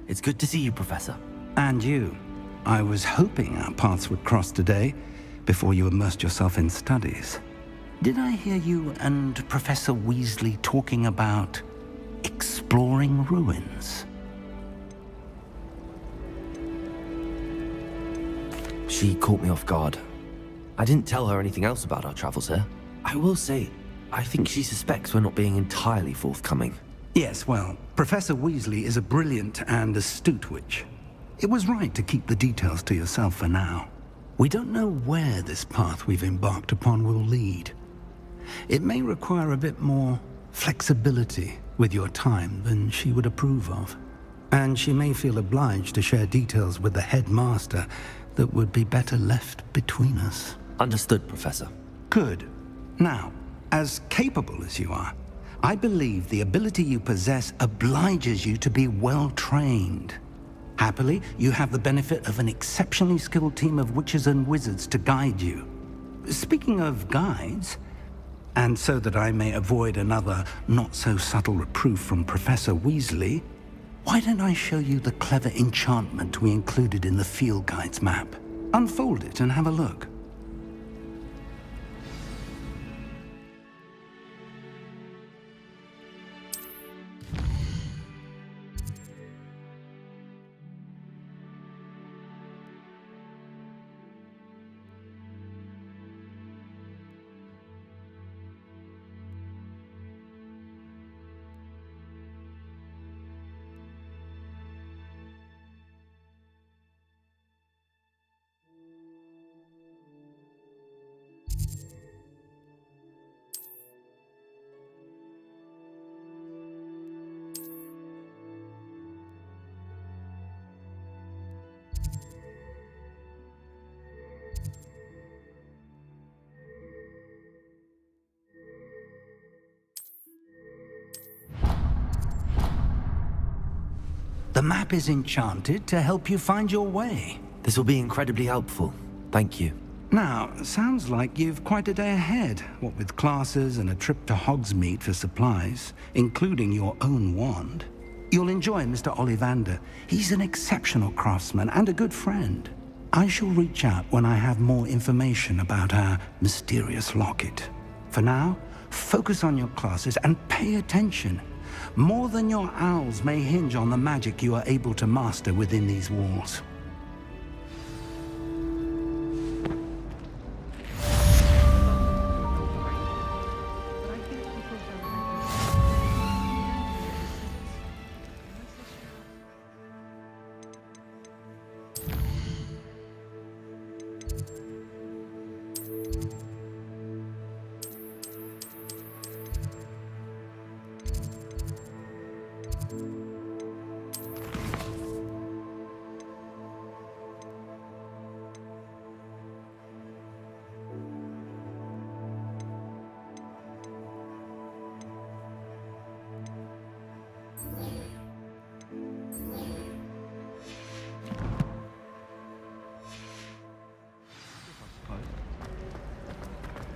It's good to see you, Professor. And you. I was hoping our paths would cross today, before you immersed yourself in studies. Did I hear you and Professor Weasley talking about exploring ruins? She caught me off guard. I didn't tell her anything else about our travels here. I will say, I think she suspects we're not being entirely forthcoming. Yes, well, Professor Weasley is a brilliant and astute witch. It was right to keep the details to yourself for now. We don't know where this path we've embarked upon will lead. It may require a bit more flexibility with your time than she would approve of. And she may feel obliged to share details with the headmaster that would be better left between us. Understood, Professor. Good. Now, as capable as you are, I believe the ability you possess obliges you to be well trained. Happily, you have the benefit of an exceptionally skilled team of witches and wizards to guide you. Speaking of guides, and so that I may avoid another not-so-subtle reproof from Professor Weasley, why don't I show you the clever enchantment we included in the field guide's map? Unfold it and have a look. The map is enchanted to help you find your way. This will be incredibly helpful. Thank you. Now, sounds like you've quite a day ahead, what with classes and a trip to Hogsmeade for supplies, including your own wand. You'll enjoy Mr. Ollivander. He's an exceptional craftsman and a good friend. I shall reach out when I have more information about our mysterious locket. For now, focus on your classes and pay attention. More than your owls may hinge on the magic you are able to master within these walls.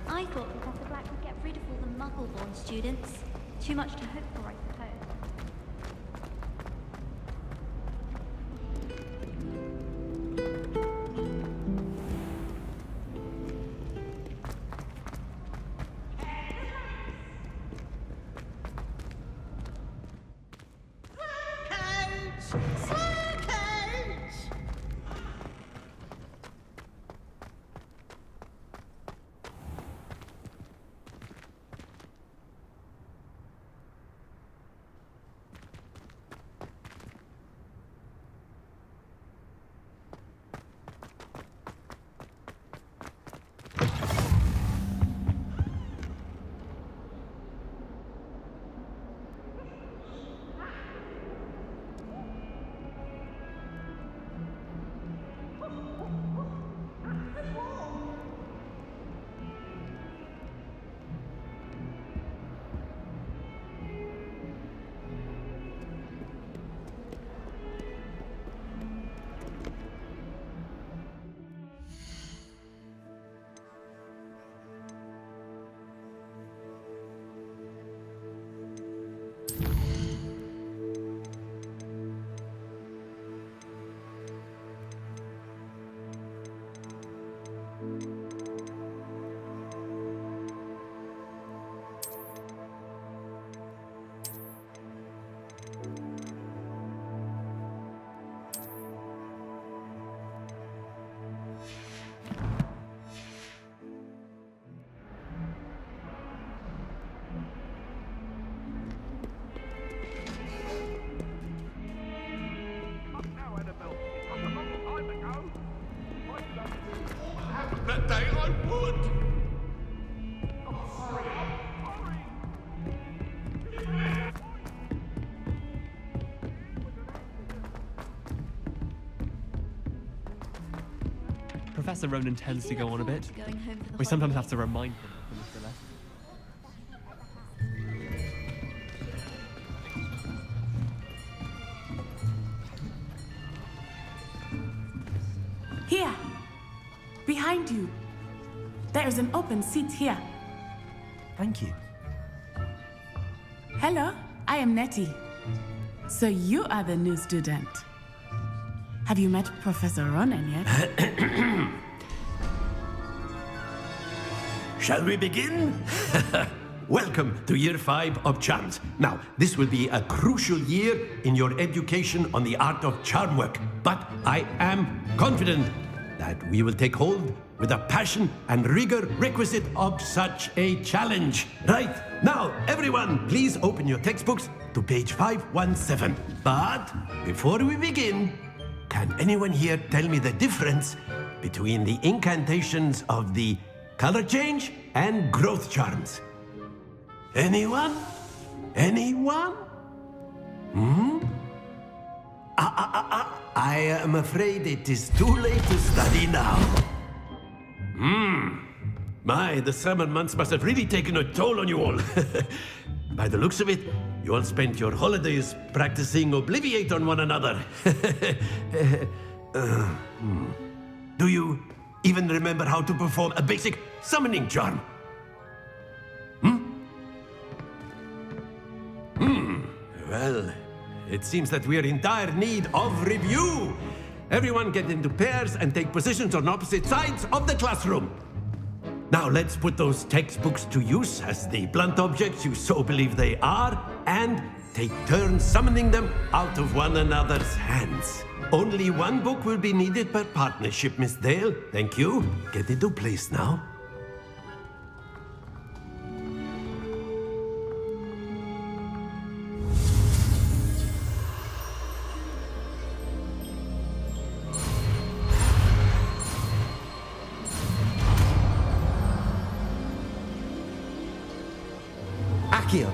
I thought Professor Black would get rid of all the Muggle-born students. Too much to hope for, I suppose. Professor Ronan tends to go on a bit. Going home for the We sometimes have holidays. to remind him of Mr. Left. Here, behind you. There is an open seat here. Thank you. Hello, I am Nettie. So you are the new student. Have you met Professor Ronan yet? Shall we begin? Welcome to Year 5 of Charms. Now, this will be a crucial year in your education on the art of charm work. But I am confident that we will take hold with the passion and rigor requisite of such a challenge. Right, now, everyone, please open your textbooks to page 517. But before we begin, can anyone here tell me the difference between the incantations of the color change and growth charms? Anyone? Anyone? I am afraid it is too late to study now. My, the summer months must have really taken a toll on you all. By the looks of it, you all spent your holidays practicing Obliviate on one another. Do you even remember how to perform a basic summoning charm? Well, it seems that we are in dire need of review. Everyone get into pairs and take positions on opposite sides of the classroom. Now let's put those textbooks to use as the blunt objects you so believe they are, and take turns summoning them out of one another's hands. Only one book will be needed per partnership, Miss Dale. Thank you. Get into place now. Accio.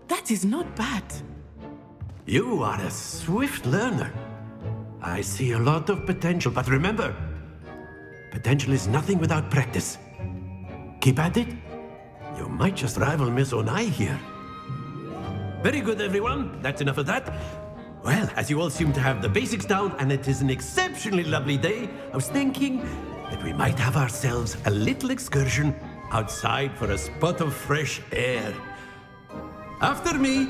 That is not bad. You are a swift learner. I see a lot of potential, but remember, potential is nothing without practice. Keep at it. You might just rival Miss Onai here. Very good, everyone. That's enough of that. Well, as you all seem to have the basics down, and it is an exceptionally lovely day, I was thinking that we might have ourselves a little excursion outside for a spot of fresh air. After me.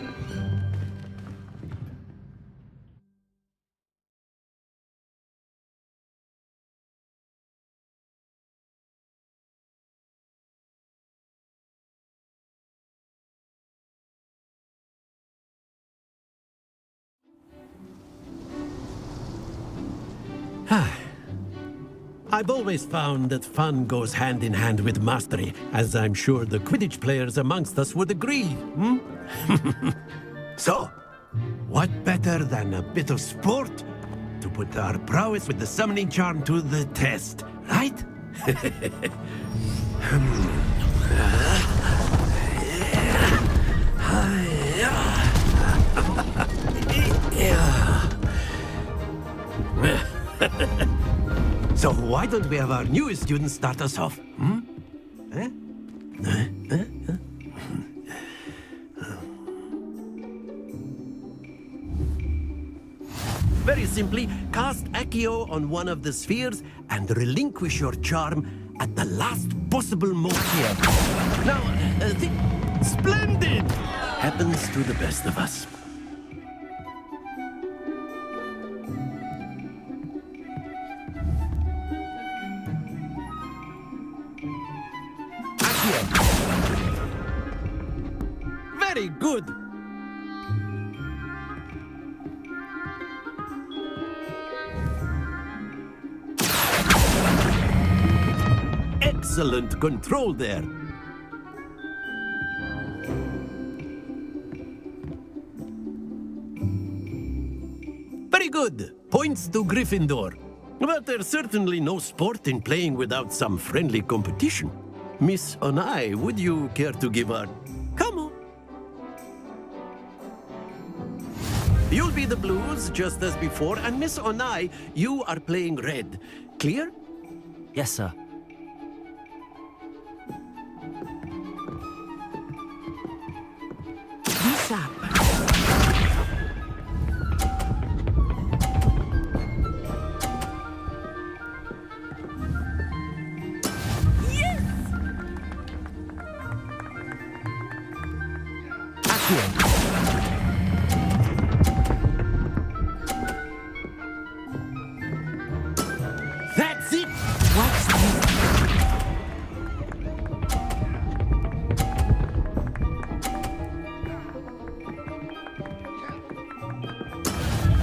I've always found that fun goes hand in hand with mastery, as I'm sure the Quidditch players amongst us would agree. So, what better than a bit of sport to put our prowess with the summoning charm to the test, right? So why don't we have our newest student start us off? Very simply, cast Accio on one of the spheres and relinquish your charm at the last possible moment here. Now, splendid! Happens to the best of us. Very good. Excellent control there. Very good. Points to Gryffindor. But there's certainly no sport in playing without some friendly competition. Miss Onai, would you care to give a... Come on. You'll be the blues, just as before, and Miss Onai, you are playing red. Clear? Yes, sir. Be sharp. That's it! Watch this.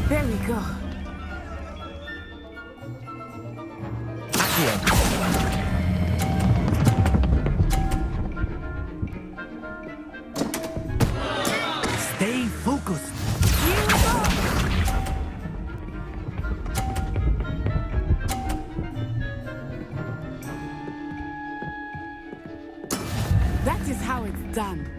There we go. Stay focused. Here we go. That is how it's done.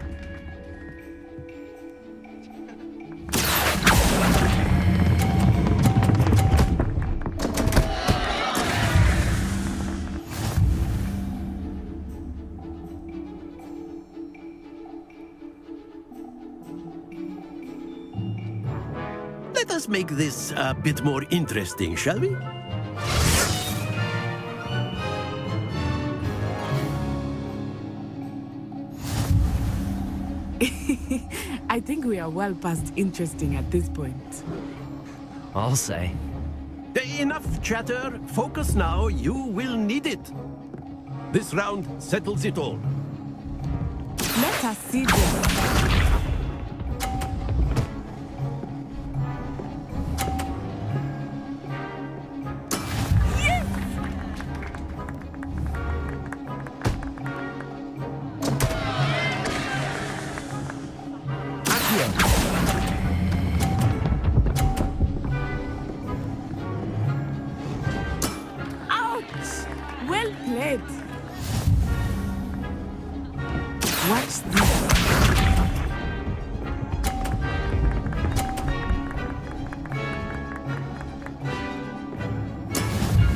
Let us make this a bit more interesting, shall we? I think we are well past interesting at this point. I'll say. Enough chatter. Focus now. You will need it. This round settles it all. Let us see this. Ouch! Well played. Watch this.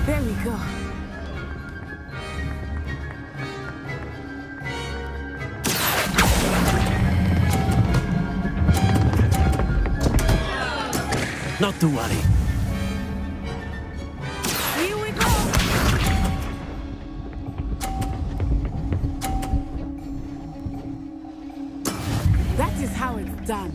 There we go. Not to worry. Here we go. That is how it's done.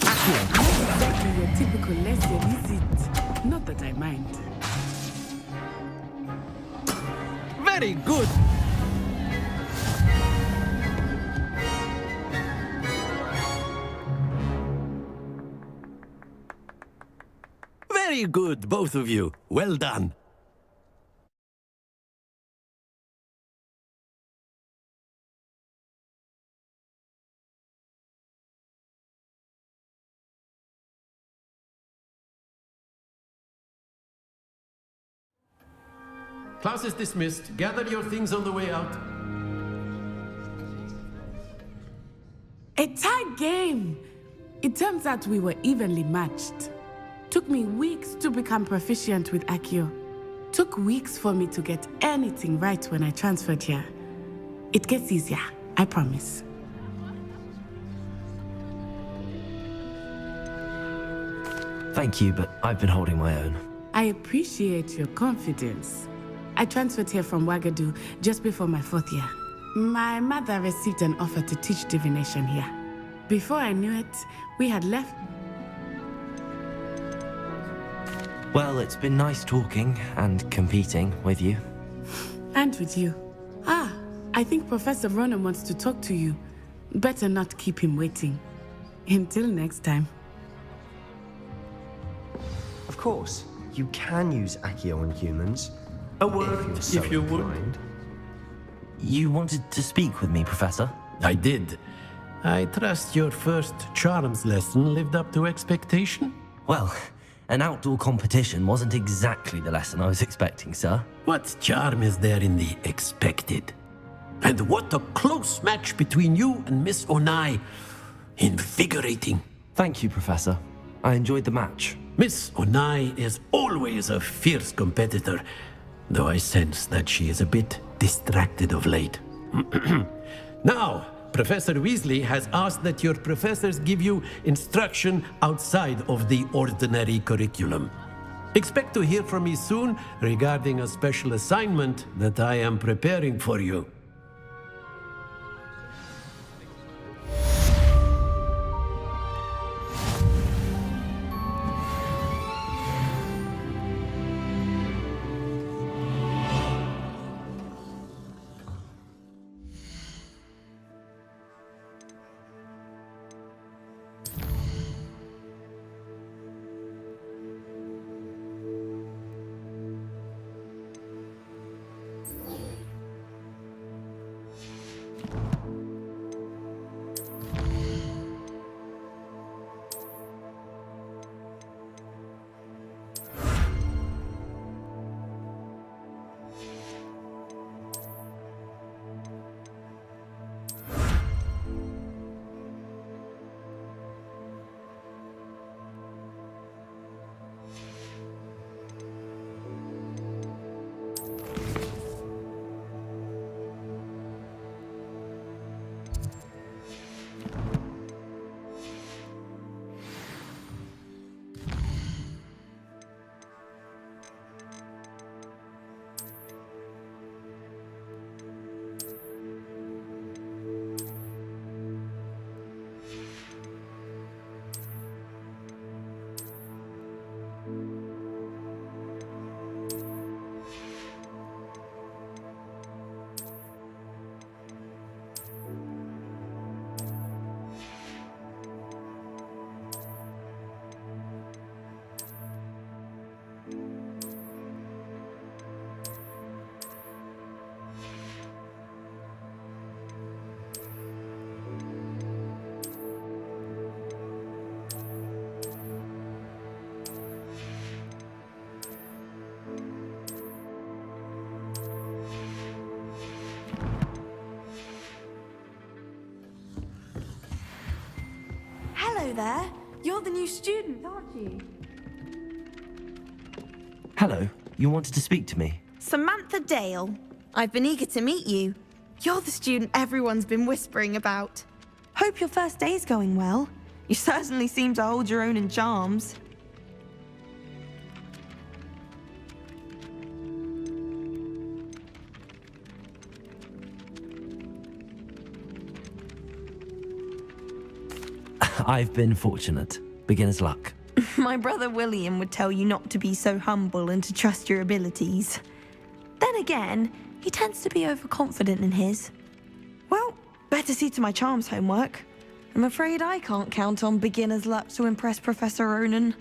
Not exactly your typical lesson, is it? Not that I mind. Very good. Very good, both of you. Well done. Class is dismissed. Gather your things on the way out. A tight game. It turns out we were evenly matched. Took me weeks to become proficient with Accio. Took weeks for me to get anything right when I transferred here. It gets easier, I promise. Thank you, but I've been holding my own. I appreciate your confidence. I transferred here from Ouagadougou just before my 4th year. My mother received an offer to teach divination here. Before I knew it, we had left. Well, it's been nice talking and competing with you. And with you. Ah, I think Professor Ronan wants to talk to you. Better not keep him waiting. Until next time. Of course, you can use Accio on humans. A word, if you would. inclined. You wanted to speak with me, Professor? I did. I trust your first charms lesson lived up to expectation? Well, An outdoor competition wasn't exactly the lesson I was expecting, sir. What charm is there in the expected? And what a close match between you and Miss Onai. Invigorating. Thank you, Professor. I enjoyed the match. Miss Onai is always a fierce competitor, though I sense that she is a bit distracted of late. Now, Professor Weasley has asked that your professors give you instruction outside of the ordinary curriculum. Expect to hear from me soon regarding a special assignment that I am preparing for you. Hello there. You're the new student, aren't you? Hello, you wanted to speak to me? Samantha Dale. I've been eager to meet you. You're the student everyone's been whispering about. Hope your first day's going well. You certainly seem to hold your own in charms. I've been fortunate. Beginner's luck. My brother William would tell you not to be so humble and to trust your abilities. Then again, he tends to be overconfident in his. Well, better see to my charms homework. I'm afraid I can't count on beginner's luck to impress Professor Ronan.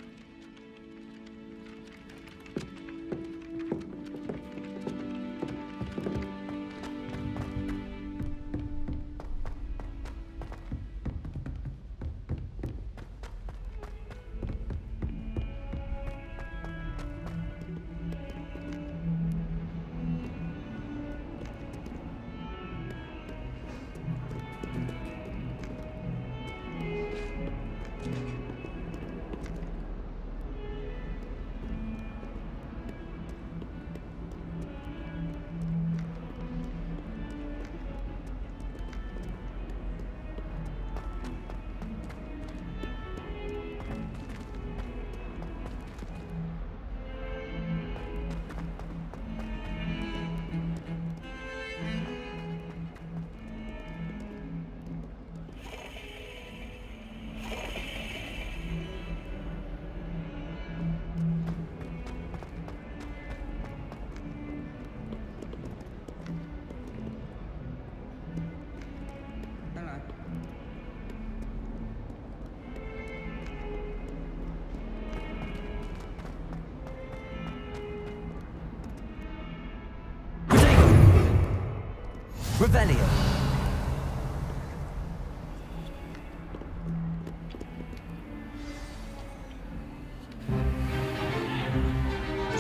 Revelio.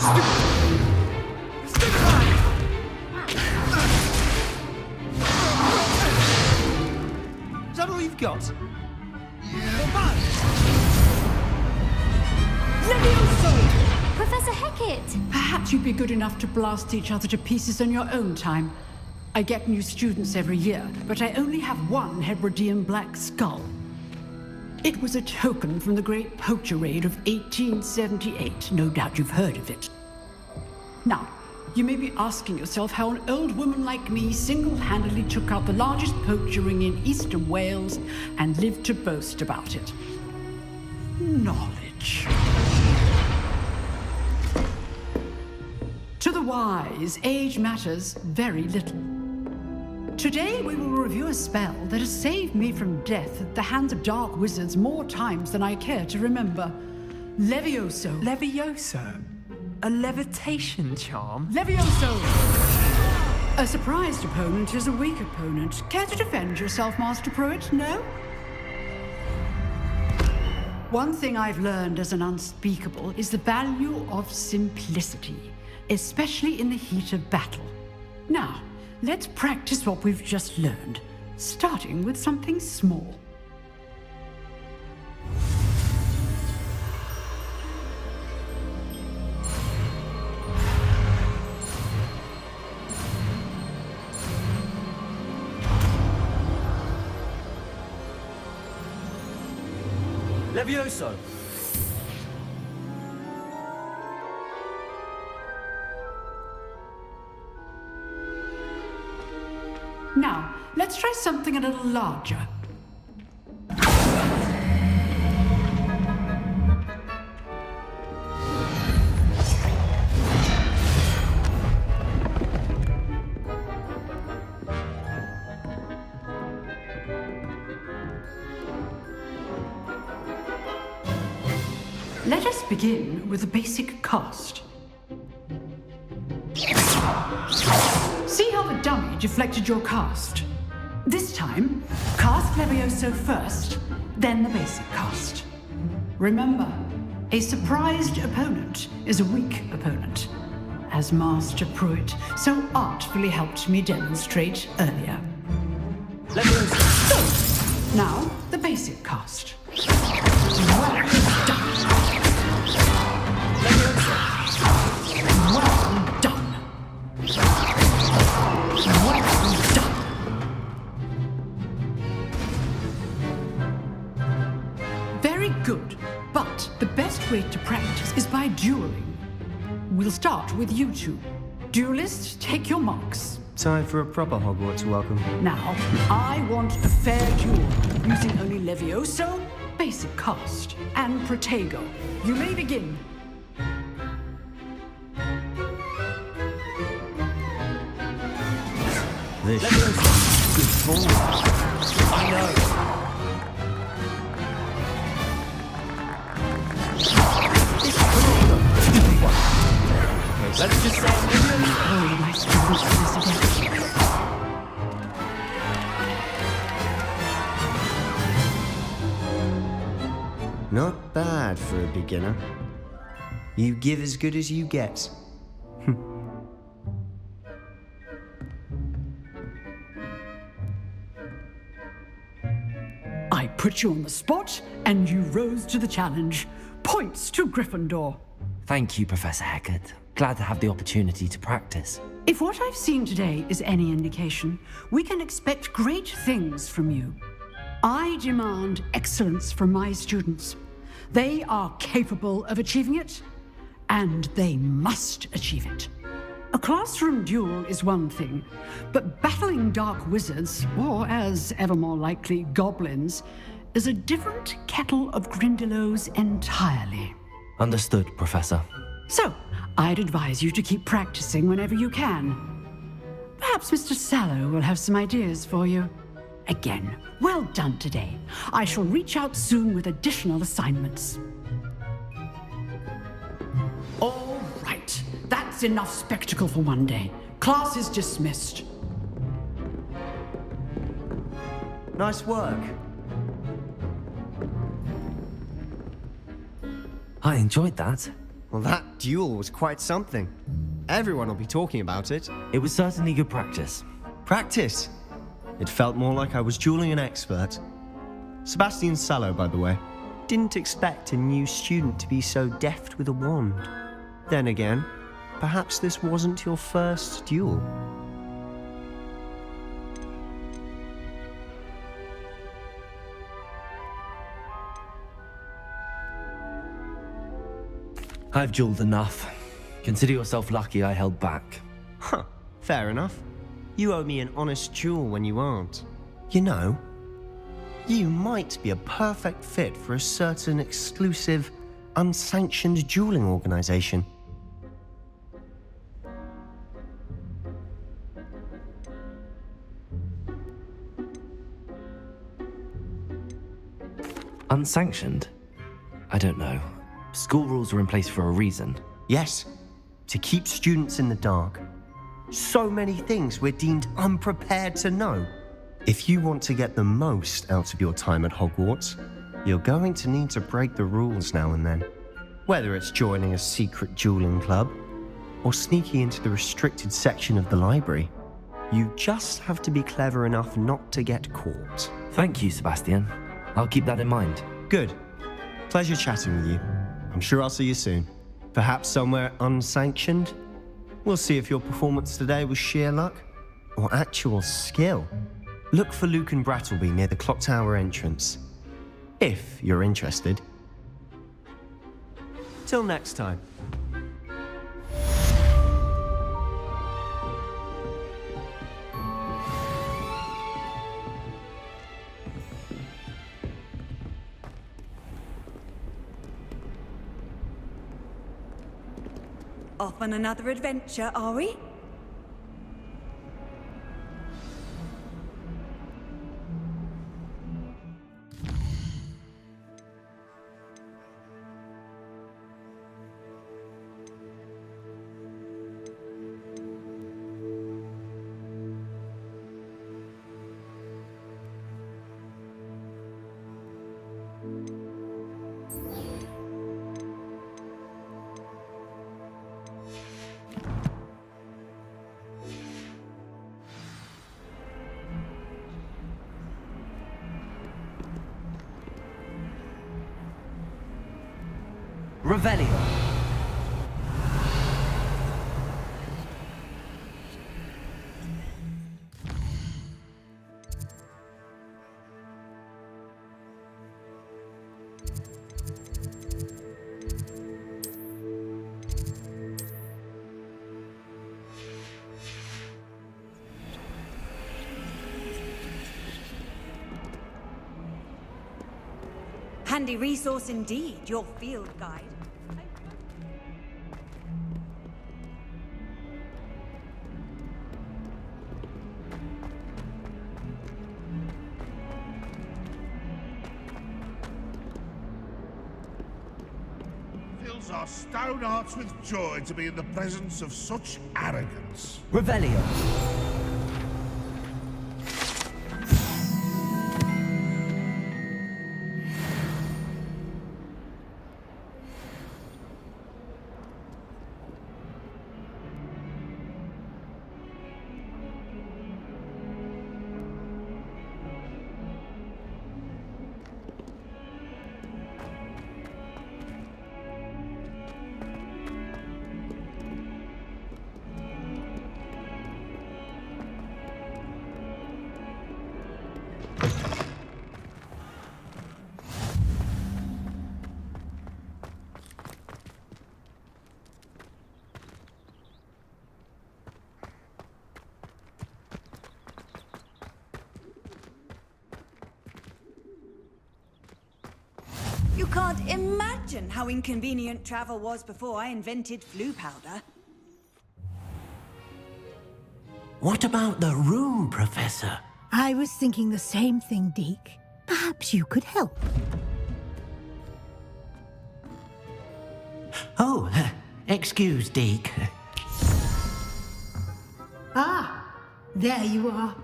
Is that all you've got? Levioso! Professor Hecat! Perhaps you'd be good enough to blast each other to pieces on your own time. I get new students every year, but I only have one Hebridean black skull. It was a token from the Great Poacher Raid of 1878. No doubt you've heard of it. Now, you may be asking yourself how an old woman like me single-handedly took out the largest poacher ring in eastern Wales and lived to boast about it. Knowledge. To the wise, age matters very little. Today we will review a spell that has saved me from death at the hands of dark wizards more times than I care to remember. Levioso. Levioso? A levitation charm? Levioso! A surprised opponent is a weak opponent. Care to defend yourself, Master Pruitt? No? One thing I've learned as an unspeakable is the value of simplicity, especially in the heat of battle. Now, let's practice what we've just learned, starting with something small. Levioso! Now, let's try something a little larger. Let us begin with the basic cast. See how the dummy deflected your cast? This time, cast Levioso first, then the basic cast. Remember, a surprised opponent is a weak opponent, as Master Pruitt so artfully helped me demonstrate earlier. Levioso! Now, the basic cast. Well done. Well done. Well done. Very good, but the best way to practice is by dueling. We'll start with you two. Duelists, take your marks. Time for a proper Hogwarts welcome. Now, I want a fair duel, using only Levioso, basic cast, and Protego. You may begin. This is good form. I know. Let's just say Oh, my students do this again. Not bad for a beginner. You give as good as you get. I put you on the spot, and you rose to the challenge. Points to Gryffindor. Thank you, Professor Hecat. Glad to have the opportunity to practice. If what I've seen today is any indication, we can expect great things from you. I demand excellence from my students. They are capable of achieving it, and they must achieve it. A classroom duel is one thing, but battling dark wizards, or as ever more likely, goblins, is a different kettle of Grindylows entirely. Understood, Professor. So, I'd advise you to keep practicing whenever you can. Perhaps Mr. Sallow will have some ideas for you. Again, well done today. I shall reach out soon with additional assignments. All right, that's enough spectacle for one day. Class is dismissed. Nice work. I enjoyed that. Well, that duel was quite something. Everyone will be talking about it. It was certainly good practice. Practice? It felt more like I was dueling an expert. Sebastian Sallow, by the way. Didn't expect a new student to be so deft with a wand. Then again, perhaps this wasn't your first duel. I've dueled enough. Consider yourself lucky I held back. Huh, fair enough. You owe me an honest duel when you aren't. You know, you might be a perfect fit for a certain exclusive, unsanctioned dueling organization. Unsanctioned? I don't know. School rules are in place for a reason. Yes, to keep students in the dark. So many things we're deemed unprepared to know. If you want to get the most out of your time at Hogwarts, you're going to need to break the rules now and then. Whether it's joining a secret dueling club, or sneaking into the restricted section of the library, you just have to be clever enough not to get caught. Thank you, Sebastian. I'll keep that in mind. Good. Pleasure chatting with you. I'm sure I'll see you soon. Perhaps somewhere unsanctioned? We'll see if your performance today was sheer luck or actual skill. Look for Luke and Brattleby near the clock tower entrance, if you're interested. Till next time. Off on another adventure, are we? Revelio. Handy resource indeed, your field guide. Fills our stone hearts with joy to be in the presence of such arrogance. Revelio. You can't imagine how inconvenient travel was before I invented flu powder. What about the room, Professor? I was thinking the same thing, Deke. Perhaps you could help. Oh, excuse, Deke. Ah, there you are.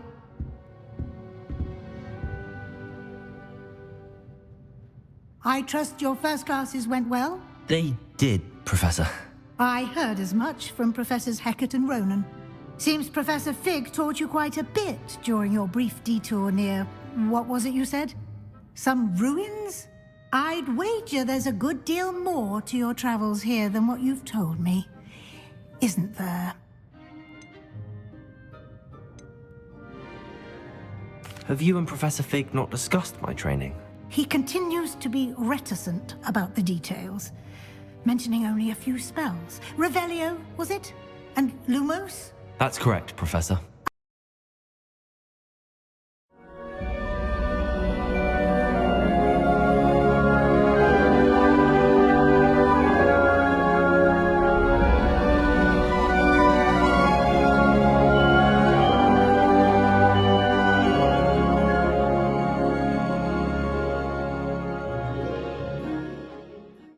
I trust your first classes went well? They did, Professor. I heard as much from Professors Hecat and Ronan. Seems Professor Fig taught you quite a bit during your brief detour near... what was it you said? Some ruins? I'd wager there's a good deal more to your travels here than what you've told me. Isn't there? Have you and Professor Fig not discussed my training? He continues to be reticent about the details, mentioning only a few spells. Revelio, was it? And Lumos? That's correct, Professor.